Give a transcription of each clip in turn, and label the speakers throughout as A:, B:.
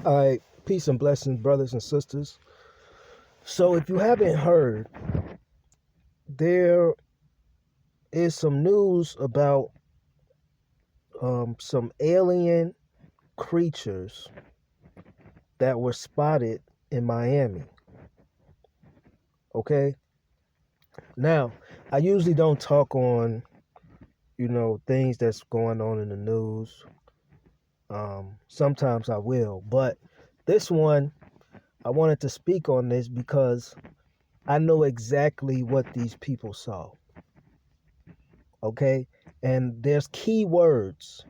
A: All right, peace and blessings, brothers and sisters. So, if you haven't heard, there is some news about some alien creatures that were spotted in Miami. Okay, now I usually don't talk on, things that's going on in the news. Sometimes I will, but this one I wanted to speak on this because I know exactly what these people saw. Okay, and there's key words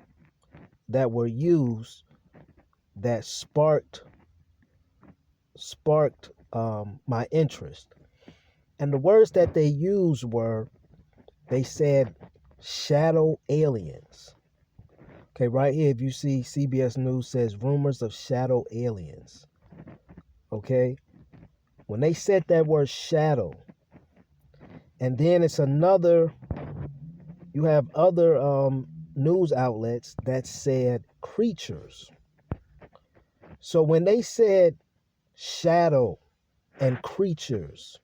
A: that were used that sparked my interest, and the words that they used were, they said shadow aliens. Okay, right here, if you see, CBS News says rumors of shadow aliens. Okay, when they said that word shadow, and then it's another, you have other news outlets that said creatures. So when they said shadow and creatures,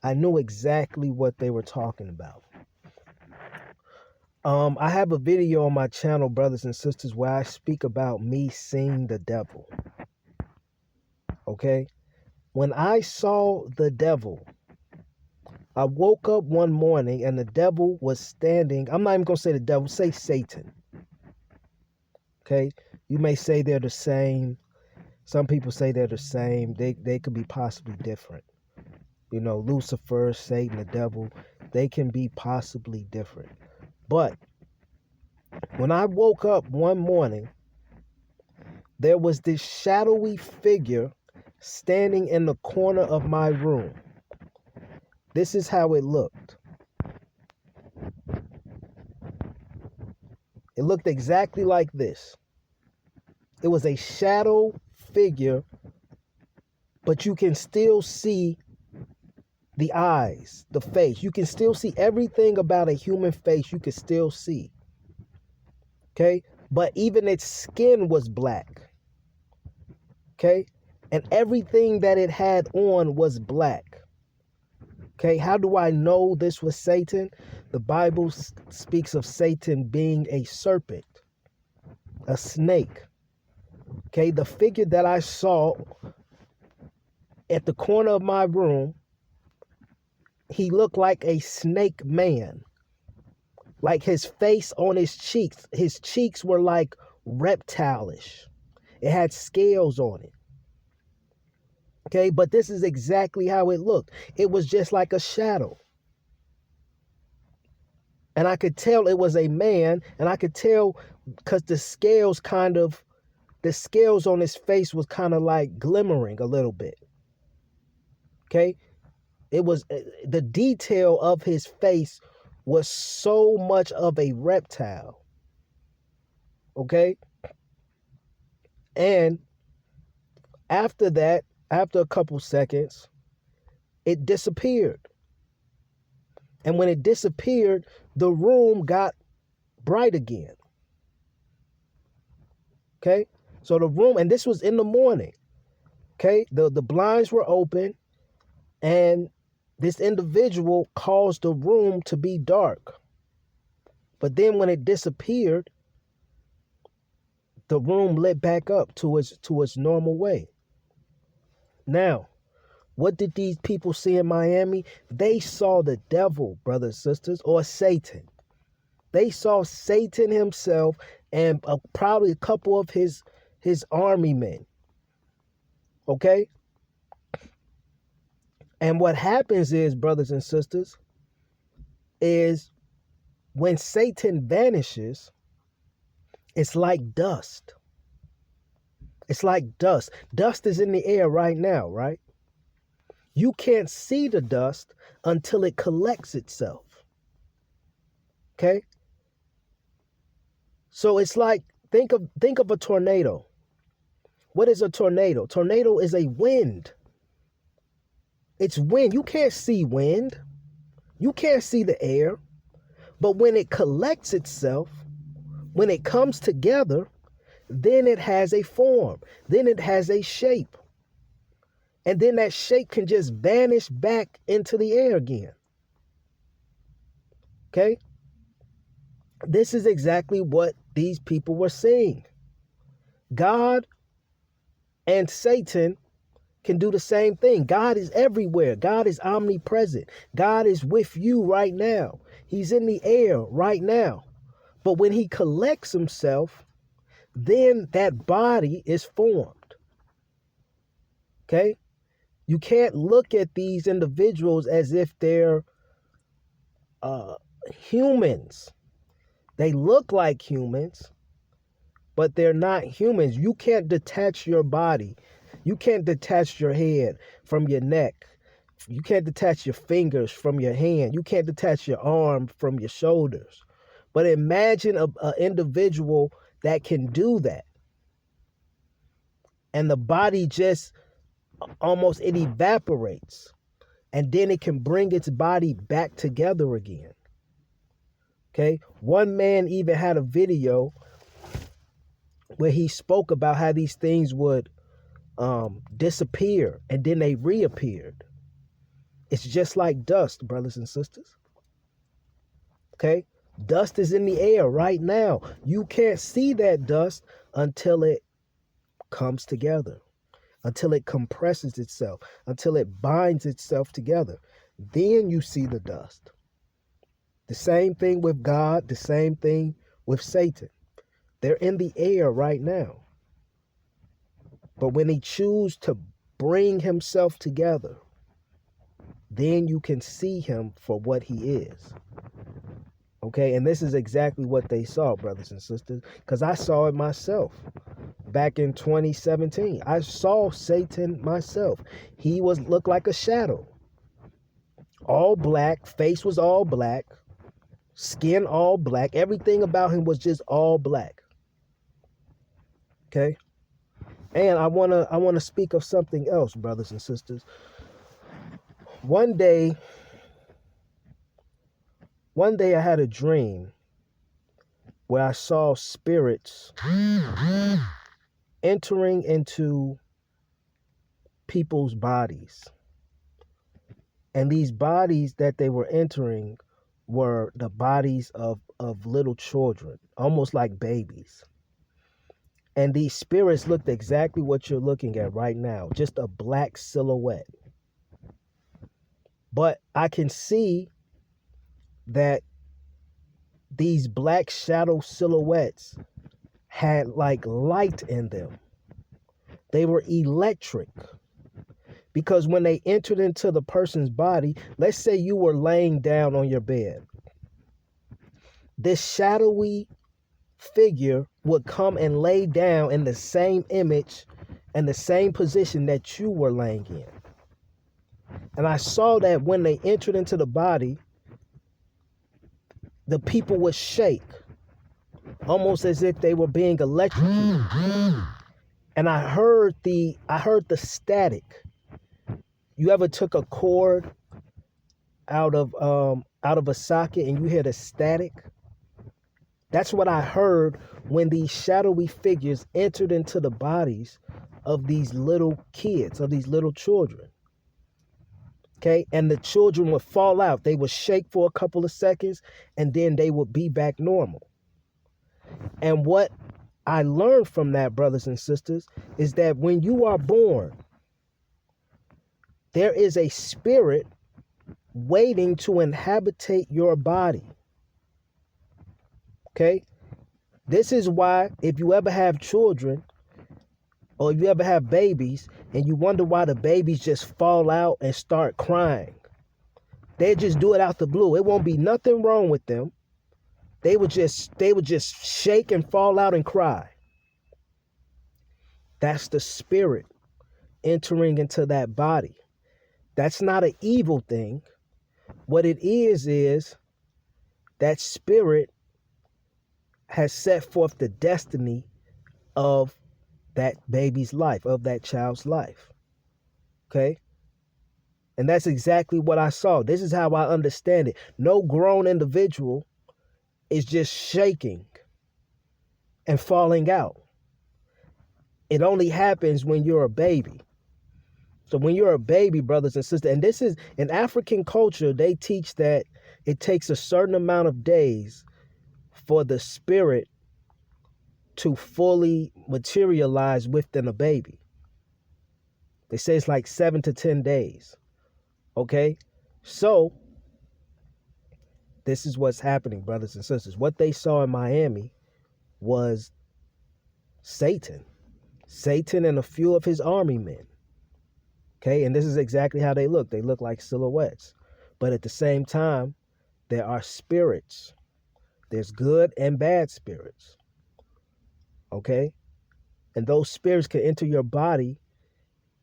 A: I knew exactly what they were talking about. I have a video on my channel, brothers and sisters, where I speak about me seeing the devil. Okay? When I saw the devil, I woke up one morning and the devil was standing. I'm not even going to say the devil, say Satan. Okay? You may say they're the same. Some people say they're the same. They could be possibly different. Lucifer, Satan, the devil, they can be possibly different. But when I woke up one morning, there was this shadowy figure standing in the corner of my room. This is how it looked. It looked exactly like this. It was a shadow figure, but you can still see the eyes, the face. You can still see everything about a human face. You can still see. Okay? But even its skin was black. Okay? And everything that it had on was black. Okay? How do I know this was Satan? The Bible speaks of Satan being a serpent, a snake. Okay? The figure that I saw at the corner of my room, he looked like a snake man. Like his face on his cheeks were like reptilish. It had scales on it. Okay, but this is exactly how it looked. It was just like a shadow. And I could tell it was a man, and I could tell because the scales on his face was kind of like glimmering a little bit. Okay, it was the detail of his face was so much of a reptile. Okay, and after that, after a couple seconds, it disappeared. And when it disappeared, the room got bright again. Okay, so the room, and this was in the morning. Okay, the blinds were open, and this individual caused the room to be dark. But then when it disappeared, the room lit back up to its normal way. Now, what did these people see in Miami? They saw the devil, brothers and sisters, or Satan. They saw Satan himself and probably a couple of his army men. Okay? And what happens is, brothers and sisters, is when Satan vanishes, it's like dust. It's like dust. Dust is in the air right now, right? You can't see the dust until it collects itself. Okay? So it's like, think of a tornado. What is a tornado? Tornado is a wind. It's wind. You can't see wind. You can't see the air. But when it collects itself, when it comes together, then it has a form, then it has a shape. And then that shape can just vanish back into the air again. Okay? This is exactly what these people were saying. God and Satan can do the same thing. God is everywhere. God is omnipresent. God is with you right now. He's in the air right now. But when he collects himself, then that body is formed. Okay? You can't look at these individuals as if they're humans. They look like humans, but they're not humans. You can't detach your body. You can't detach your head from your neck. You can't detach your fingers from your hand. You can't detach your arm from your shoulders. But imagine an individual that can do that. And the body just almost, it evaporates. And then it can bring its body back together again. Okay? One man even had a video where he spoke about how these things would disappear and then they reappeared. It's just like dust, brothers and sisters. Okay? Dust is in the air right now. You can't see that dust until it comes together, until it compresses itself, until it binds itself together. Then you see the dust. The same thing with God, the same thing with Satan. They're in the air right now. But when he chooses to bring himself together, then you can see him for what he is. Okay, and this is exactly what they saw, brothers and sisters, because I saw it myself back in 2017. I saw Satan myself. He looked like a shadow. All black, face was all black, skin all black. Everything about him was just all black. Okay? And I wanna speak of something else, brothers and sisters. One day I had a dream where I saw spirits entering into people's bodies. And these bodies that they were entering were the bodies of little children, almost like babies. And these spirits looked exactly what you're looking at right now, just a black silhouette. But I can see that these black shadow silhouettes had like light in them. They were electric. Because when they entered into the person's body, let's say you were laying down on your bed, this shadowy figure would come and lay down in the same image and the same position that you were laying in. And I saw that when they entered into the body, the people would shake, almost as if they were being electrocuted. And I heard the static. You ever took a cord out of a socket and you hear the static? That's what I heard when these shadowy figures entered into the bodies of these little kids, of these little children. Okay, and the children would fall out. They would shake for a couple of seconds and then they would be back normal. And what I learned from that, brothers and sisters, is that when you are born, there is a spirit waiting to inhabitate your body. Okay? This is why if you ever have children or if you ever have babies and you wonder why the babies just fall out and start crying, they just do it out the blue. It won't be nothing wrong with them. They would just shake and fall out and cry. That's the spirit entering into that body. That's not an evil thing. What it is that spirit has set forth the destiny of that baby's life, of that child's life. Okay? And that's exactly what I saw. This is how I understand it. No grown individual is just shaking and falling out. It only happens when you're a baby. So when you're a baby, brothers and sisters, and this is in African culture, they teach that it takes a certain amount of days for the spirit to fully materialize within a baby. They say it's like 7 to 10 days. Okay? So this is what's happening, brothers and sisters. What they saw in Miami was Satan. Satan and a few of his army men. Okay? And this is exactly how they look. They look like silhouettes. But at the same time, there are spirits. There's good and bad spirits. Okay? And those spirits can enter your body,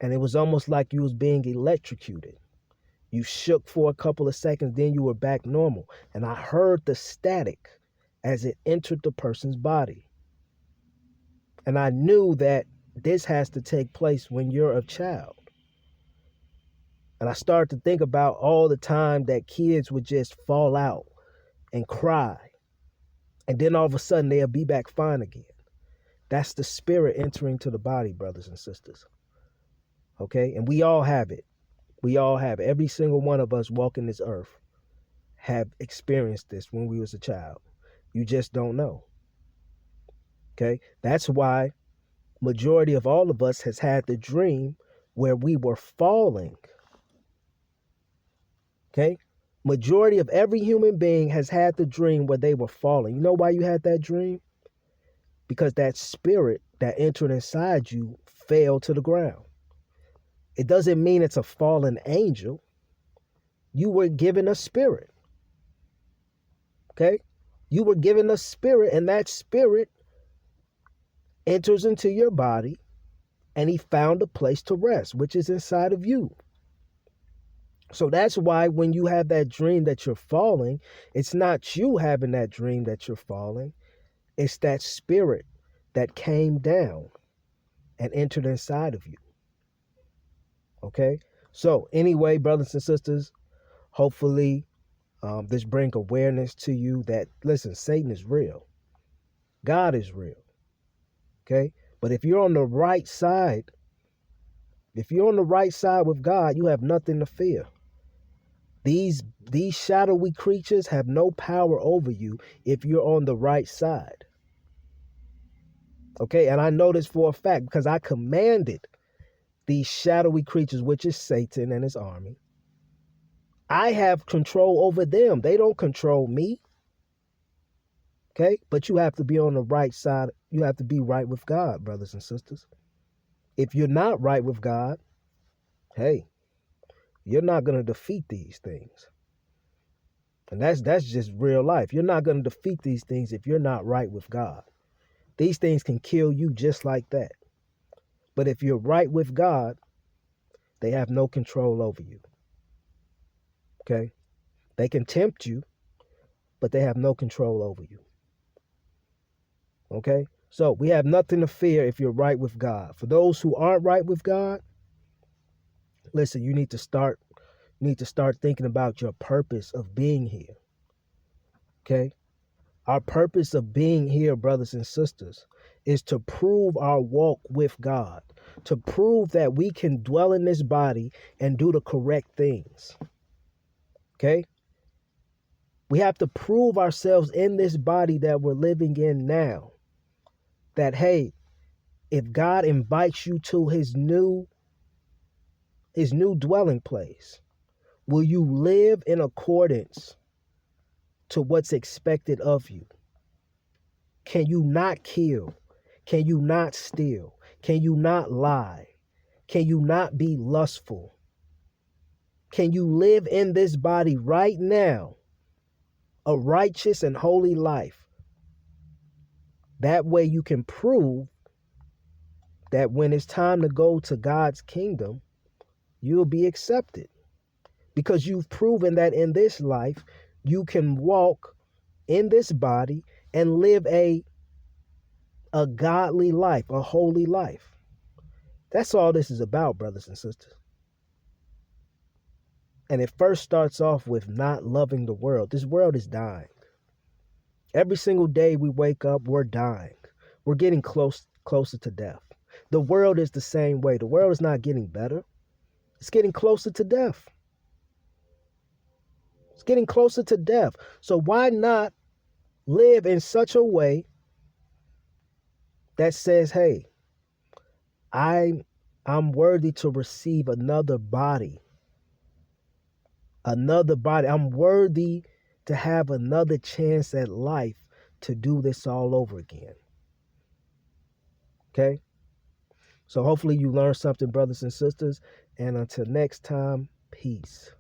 A: and it was almost like you was being electrocuted. You shook for a couple of seconds, then you were back normal. And I heard the static as it entered the person's body. And I knew that this has to take place when you're a child. And I started to think about all the time that kids would just fall out and cry. And then all of a sudden they'll be back fine again. That's the spirit entering to the body, brothers and sisters. Okay? And we all have it. We all have it. Every single one of us walking this earth have experienced this when we was a child. You just don't know. Okay? That's why majority of all of us has had the dream where we were falling. Okay? Majority of every human being has had the dream where they were falling. You know why you had that dream? Because that spirit that entered inside you fell to the ground. It doesn't mean it's a fallen angel. You were given a spirit. Okay? You were given a spirit, and that spirit enters into your body, and he found a place to rest, which is inside of you. So that's why when you have that dream that you're falling, it's not you having that dream that you're falling. It's that spirit that came down and entered inside of you. Okay? So anyway, brothers and sisters, hopefully this brings awareness to you that, listen, Satan is real. God is real. Okay? But if you're on the right side, with God, you have nothing to fear. These shadowy creatures have no power over you if you're on the right side. Okay? And I know this for a fact because I commanded these shadowy creatures, which is Satan and his army. I have control over them. They don't control me. Okay? But you have to be on the right side. You have to be right with God, brothers and sisters. If you're not right with God, hey, you're not going to defeat these things. And that's just real life. You're not going to defeat these things if you're not right with God. These things can kill you just like that. But if you're right with God, they have no control over you. Okay? They can tempt you, but they have no control over you. Okay? So we have nothing to fear if you're right with God. For those who aren't right with God, listen, you need to start thinking about your purpose of being here. Okay? Our purpose of being here, brothers and sisters, is to prove our walk with God, to prove that we can dwell in this body and do the correct things. Okay? We have to prove ourselves in this body that we're living in now. That, hey, if God invites you to his new dwelling place, will you live in accordance to what's expected of you? Can you not kill? Can you not steal? Can you not lie? Can you not be lustful? Can you live in this body right now a righteous and holy life? That way you can prove that when it's time to go to God's kingdom, you'll be accepted. Because you've proven that in this life, you can walk in this body and live a godly life, a holy life. That's all this is about, brothers and sisters. And it first starts off with not loving the world. This world is dying. Every single day we wake up, we're dying. We're getting closer to death. The world is the same way. The world is not getting better. It's getting closer to death. It's getting closer to death. So why not live in such a way that says, hey, I'm worthy to receive another body. Another body. I'm worthy to have another chance at life to do this all over again. Okay? So hopefully you learned something, brothers and sisters. And until next time, peace.